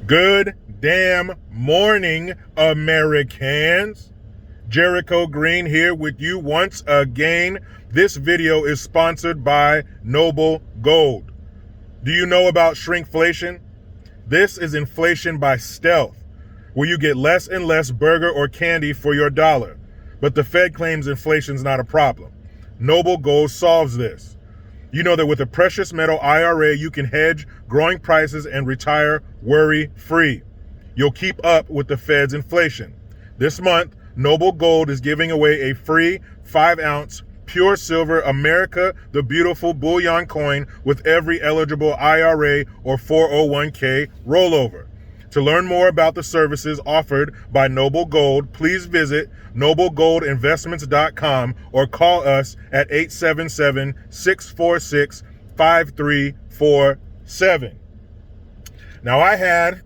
Good damn morning, Americans. Jericho Green here with you once again. This video is sponsored by Noble Gold. Do you know about shrinkflation? This is inflation by stealth, where you get less and less burger or candy for your dollar. But the Fed claims inflation's not a problem. Noble Gold solves this. You know that with a precious metal IRA, you can hedge growing prices and retire worry-free. You'll keep up with the Fed's inflation. This month, Noble Gold is giving away a free 5-ounce pure silver America the Beautiful bullion coin with every eligible IRA or 401k rollover. To learn more about the services offered by Noble Gold, please visit noblegoldinvestments.com or call us at 877-646-5347. Now I had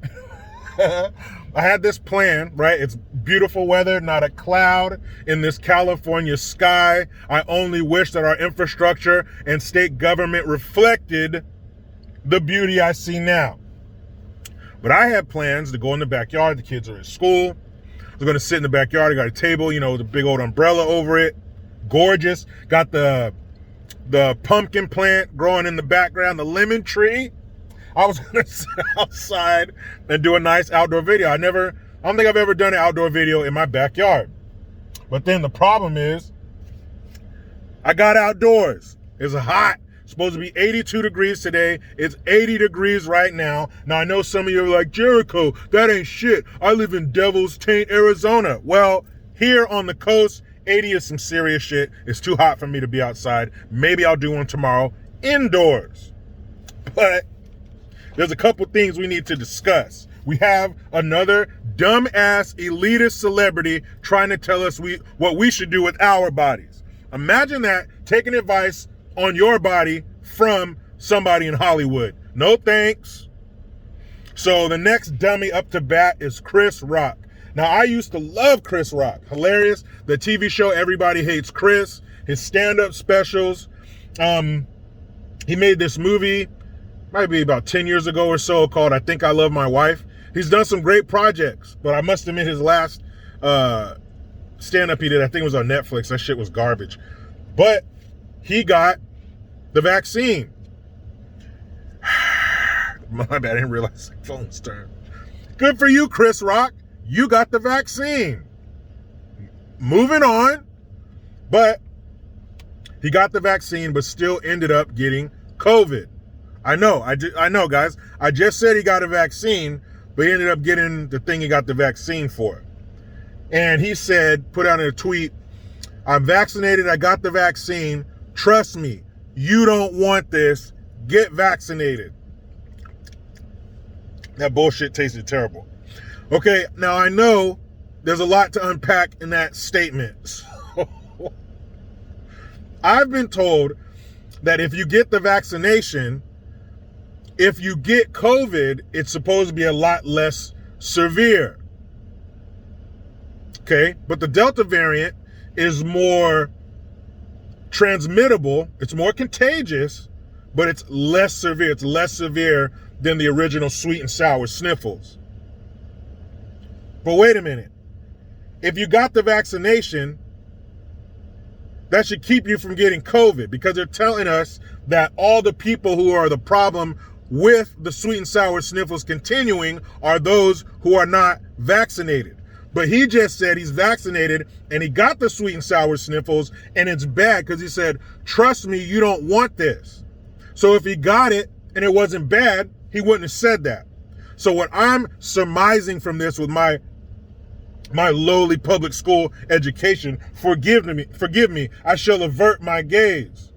this plan, right? It's beautiful weather, not a cloud in this California sky. I only wish that our infrastructure and state government reflected the beauty I see now. But I had plans to go in the backyard. The kids are at school. I was going to sit in the backyard. I got a table, you know, with a big old umbrella over it. Gorgeous. Got the pumpkin plant growing in the background, the lemon tree. I was going to sit outside and do a nice outdoor video. I don't think I've ever done an outdoor video in my backyard. But then the problem is I got outdoors. It's hot. Supposed to be 82 degrees today. It's 80 degrees right now. Now, I know some of you are like, Jericho, that ain't shit. I live in Devil's Taint, Arizona. Well, here on the coast, 80 is some serious shit. It's too hot for me to be outside. Maybe I'll do one tomorrow indoors. But there's a couple things we need to discuss. We have another dumbass elitist celebrity trying to tell us what we should do with our bodies. Imagine that, taking advice on your body from somebody in Hollywood. No thanks. So the next dummy up to bat is Chris Rock. Now, I used to love Chris Rock. Hilarious. The TV show Everybody Hates Chris, his stand-up specials. He made this movie, might be about 10 years ago or so, called I Think I Love My Wife. He's done some great projects, but I must admit his last stand-up he did, I think it was on Netflix. That shit was garbage. But he got the vaccine. My bad, I didn't realize the phone's turned. Good for you, Chris Rock. You got the vaccine. Moving on. But he got the vaccine, but still ended up getting COVID. I know, guys. I just said he got a vaccine, but he ended up getting the thing he got the vaccine for. And he said, put out in a tweet, I'm vaccinated, I got the vaccine. Trust me, you don't want this. Get vaccinated. That bullshit tasted terrible. Okay, now I know there's a lot to unpack in that statement. I've been told that if you get the vaccination, if you get COVID, it's supposed to be a lot less severe. Okay, but the Delta variant is more transmittable, it's more contagious, but it's less severe. It's less severe than the original sweet and sour sniffles. But wait a minute. If you got the vaccination, that should keep you from getting COVID, because they're telling us that all the people who are the problem with the sweet and sour sniffles continuing are those who are not vaccinated. But he just said he's vaccinated and he got the sweet and sour sniffles, and it's bad because he said, trust me, you don't want this. So if he got it and it wasn't bad, he wouldn't have said that. So what I'm surmising from this with my lowly public school education, forgive me, I shall avert my gaze.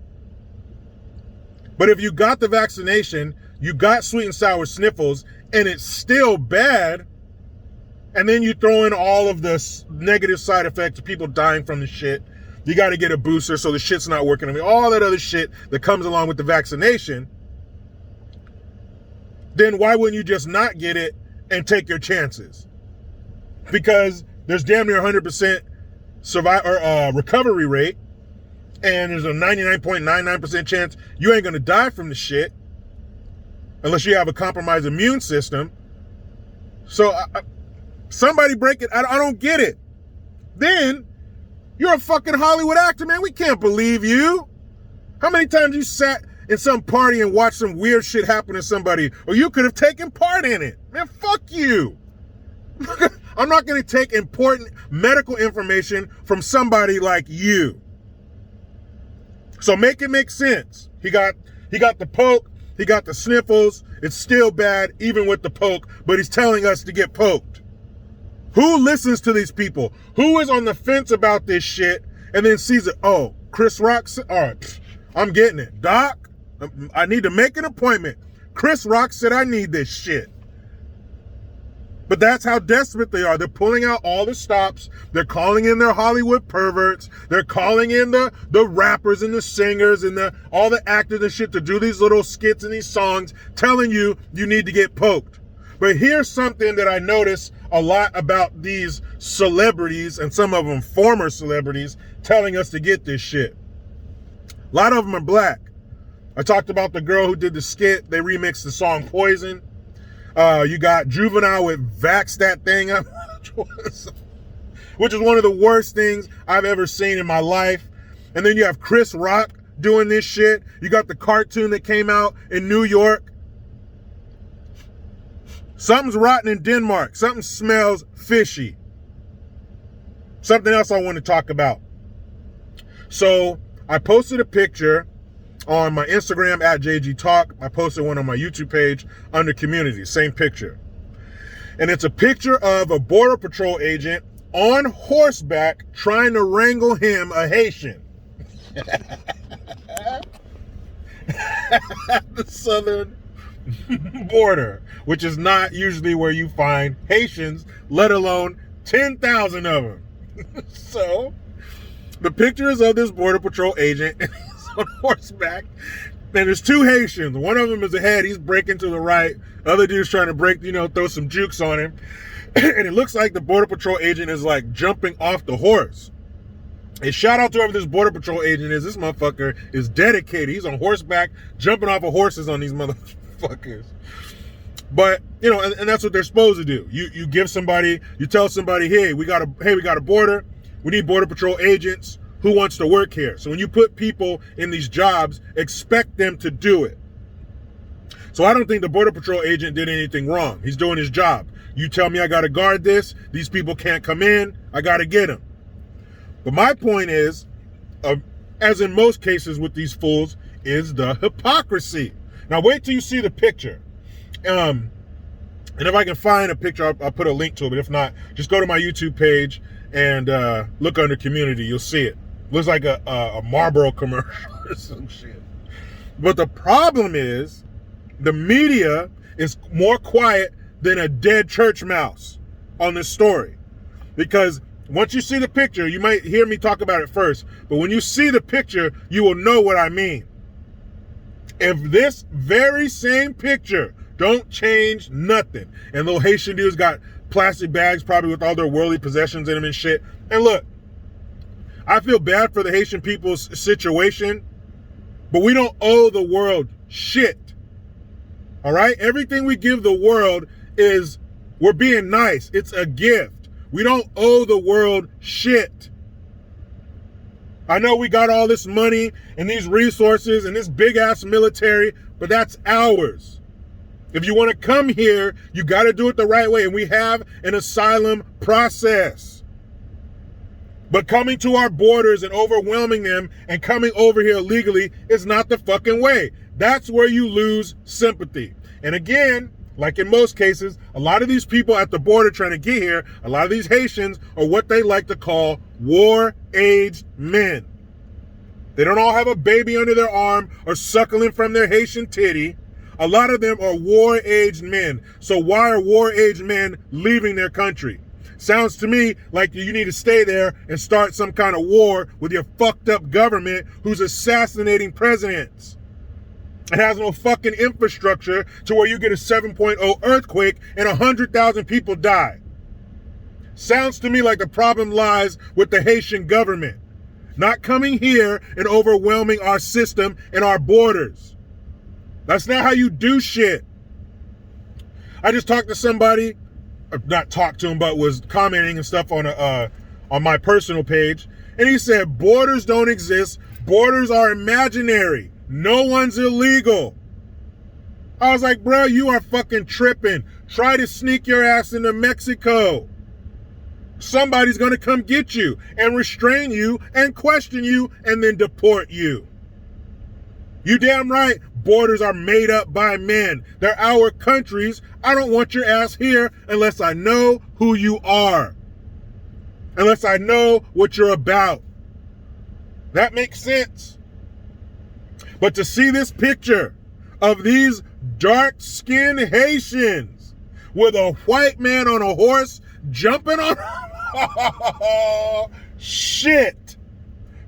But if you got the vaccination, you got sweet and sour sniffles, and it's still bad, and then you throw in all of the negative side effects of people dying from the shit. You got to get a booster so the shit's not working. I mean, all that other shit that comes along with the vaccination. Then why wouldn't you just not get it and take your chances? Because there's damn near 100% recovery rate, and there's a 99.99% chance you ain't going to die from the shit unless you have a compromised immune system. So somebody break it. I don't get it. Then you're a fucking Hollywood actor, man. We can't believe you. How many times you sat in some party and watched some weird shit happen to somebody, or you could have taken part in it? Man, fuck you. I'm not going to take important medical information from somebody like you. So make it make sense. He got the poke, he got the sniffles. It's still bad, even with the poke, but he's telling us to get poked. Who listens to these people? Who is on the fence about this shit and then sees it? Oh, Chris Rock. All right, I'm getting it. Doc, I need to make an appointment. Chris Rock said I need this shit. But that's how desperate they are. They're pulling out all the stops. They're calling in their Hollywood perverts. They're calling in the rappers and the singers and all the actors and shit to do these little skits and these songs, telling you need to get poked. But here's something that I notice a lot about these celebrities, and some of them former celebrities, telling us to get this shit. A lot of them are black. I talked about the girl who did the skit. They remixed the song Poison. You got Juvenile with Vax That Thing Up, which is one of the worst things I've ever seen in my life. And then you have Chris Rock doing this shit. You got the cartoon that came out in New York. Something's rotten in Denmark. Something smells fishy. Something else I want to talk about. So I posted a picture on my Instagram at JG Talk. I posted one on my YouTube page under community, same picture. And it's a picture of a Border Patrol agent on horseback trying to wrangle him a Haitian. The southern border, which is not usually where you find Haitians, let alone 10,000 of them. So the picture is of this Border Patrol agent on horseback, and there's two Haitians. One of them is ahead, he's braking to the right. The other dude's trying to brake, throw some jukes on him. And it looks like the Border Patrol agent is like jumping off the horse. And shout out to whoever this Border Patrol agent is. This motherfucker is dedicated. He's on horseback, jumping off of horses on these motherfuckers. But, and that's what they're supposed to do. You give somebody, you tell somebody, hey, we got a border. We need Border Patrol agents. Who wants to work here? So when you put people in these jobs, expect them to do it. So I don't think the Border Patrol agent did anything wrong. He's doing his job. You tell me I got to guard this. These people can't come in. I got to get them. But my point is, as in most cases with these fools, is the hypocrisy. Now wait till you see the picture. And if I can find a picture, I'll put a link to it. But if not, just go to my YouTube page and look under community. You'll see it. Looks like a Marlboro commercial or some shit. But the problem is, the media is more quiet than a dead church mouse on this story. Because once you see the picture, you might hear me talk about it first, but when you see the picture, you will know what I mean. If this very same picture don't change nothing, and little Haitian dudes got plastic bags probably with all their worldly possessions in them and shit. And look, I feel bad for the Haitian people's situation, but we don't owe the world shit. All right? Everything we give the world is, we're being nice. It's a gift. We don't owe the world shit. I know we got all this money and these resources and this big ass military, but that's ours. If you want to come here, you got to do it the right way. And we have an asylum process. But coming to our borders and overwhelming them and coming over here illegally is not the fucking way. That's where you lose sympathy. And again, like in most cases, a lot of these people at the border trying to get here, a lot of these Haitians are what they like to call war-aged men. They don't all have a baby under their arm or suckling from their Haitian titty. A lot of them are war-aged men. So why are war-aged men leaving their country? Sounds to me like you need to stay there and start some kind of war with your fucked up government who's assassinating presidents. It has no fucking infrastructure to where you get a 7.0 earthquake and 100,000 people die. Sounds to me like the problem lies with the Haitian government, not coming here and overwhelming our system and our borders. That's not how you do shit. I just talked to somebody not talked to him, but was commenting and stuff on my personal page. And he said, borders don't exist. Borders are imaginary. No one's illegal. I was like, bro, you are fucking tripping. Try to sneak your ass into Mexico. Somebody's going to come get you and restrain you and question you and then deport you. You damn right, borders are made up by men. They're our countries. I don't want your ass here unless I know who you are. Unless I know what you're about. That makes sense. But to see this picture of these dark-skinned Haitians with a white man on a horse jumping on... Shit.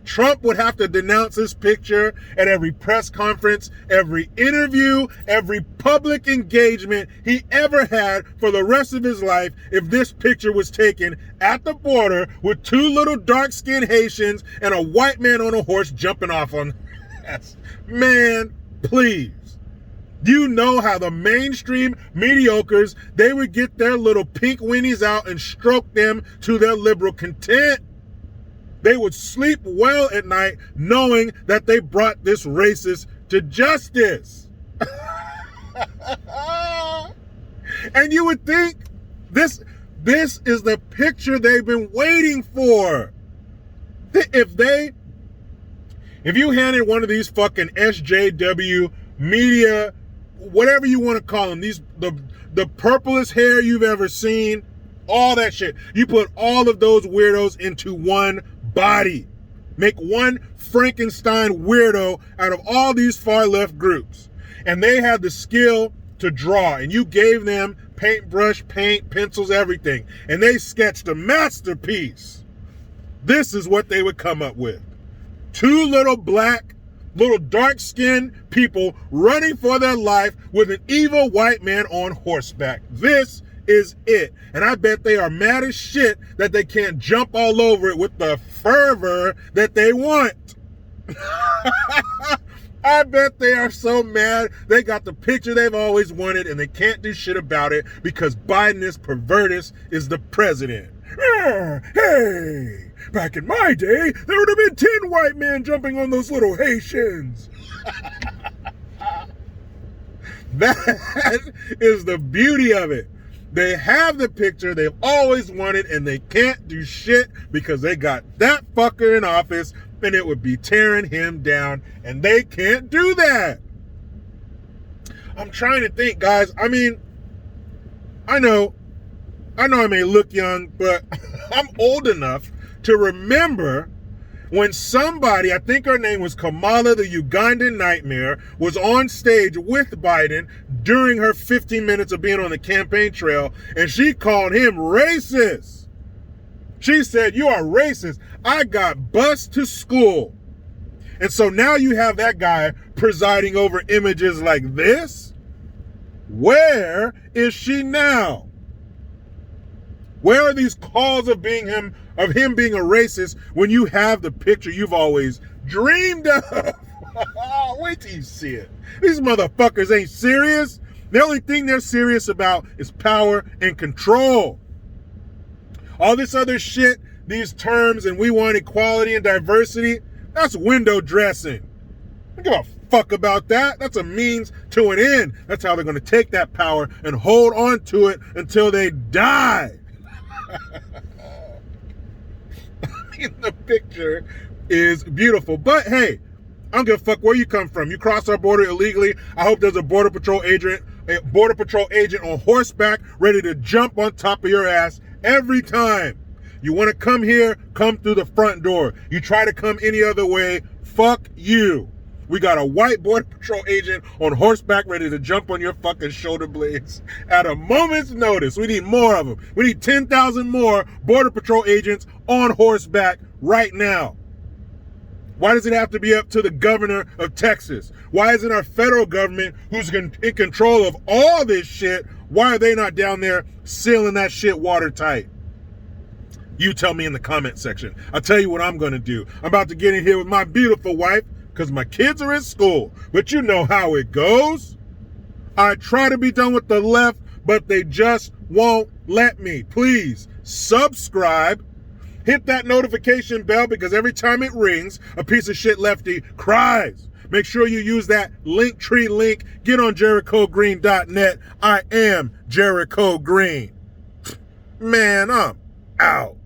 Trump would have to denounce this picture at every press conference, every interview, every public engagement he ever had for the rest of his life if this picture was taken at the border with two little dark-skinned Haitians and a white man on a horse jumping off on... Man, please. You know how the mainstream mediocres, they would get their little pink weenies out and stroke them to their liberal content. They would sleep well at night knowing that they brought this racist to justice. And you would think this is the picture they've been waiting for. If you handed one of these fucking SJW media, whatever you want to call them, the purplest hair you've ever seen, all that shit, you put all of those weirdos into one body. Make one Frankenstein weirdo out of all these far left groups. And they had the skill to draw, and you gave them paintbrush, paint, pencils, everything. And they sketched a masterpiece. This is what they would come up with. Two little dark-skinned people running for their life with an evil white man on horseback. This is it. And I bet they are mad as shit that they can't jump all over it with the fervor that they want. I bet they are so mad they got the picture they've always wanted and they can't do shit about it because Biden is pervertus is the president. Hey, back in my day, there would have been 10 white men jumping on those little Haitians. That is the beauty of it. They have the picture they've always wanted and they can't do shit because they got that fucker in office and it would be tearing him down and they can't do that. I'm trying to think, guys. I mean, I know I may look young, but I'm old enough to remember when somebody, I think her name was Kamala the Ugandan Nightmare, was on stage with Biden during her 15 minutes of being on the campaign trail, and she called him racist. She said, "You are racist. I got bused to school." And so now you have that guy presiding over images like this. Where is she now? Where are these calls of him being a racist when you have the picture you've always dreamed of? Wait till you see it. These motherfuckers ain't serious. The only thing they're serious about is power and control. All this other shit, these terms, and we want equality and diversity, that's window dressing. I don't give a fuck about that. That's a means to an end. That's how they're going to take that power and hold on to it until they die. The picture is beautiful, but hey, I don't give a fuck where you come from. You cross our border illegally. I hope there's a border patrol agent on horseback ready to jump on top of your ass every time. You want to come here, come through the front door. You try to come any other way, fuck you. We got a white border patrol agent on horseback ready to jump on your fucking shoulder blades at a moment's notice. We need more of them. We need 10,000 more border patrol agents on horseback right now. Why does it have to be up to the governor of Texas? Why isn't our federal government, who's in control of all this shit, why are they not down there sealing that shit watertight? You tell me in the comment section. I'll tell you what I'm going to do. I'm about to get in here with my beautiful wife because my kids are in school. But you know how it goes. I try to be done with the left, but they just won't let me. Please subscribe. Hit that notification bell because every time it rings, a piece of shit lefty cries. Make sure you use that Linktree link. Get on JerichoGreen.net. I am Jericho Green. Man, I'm out.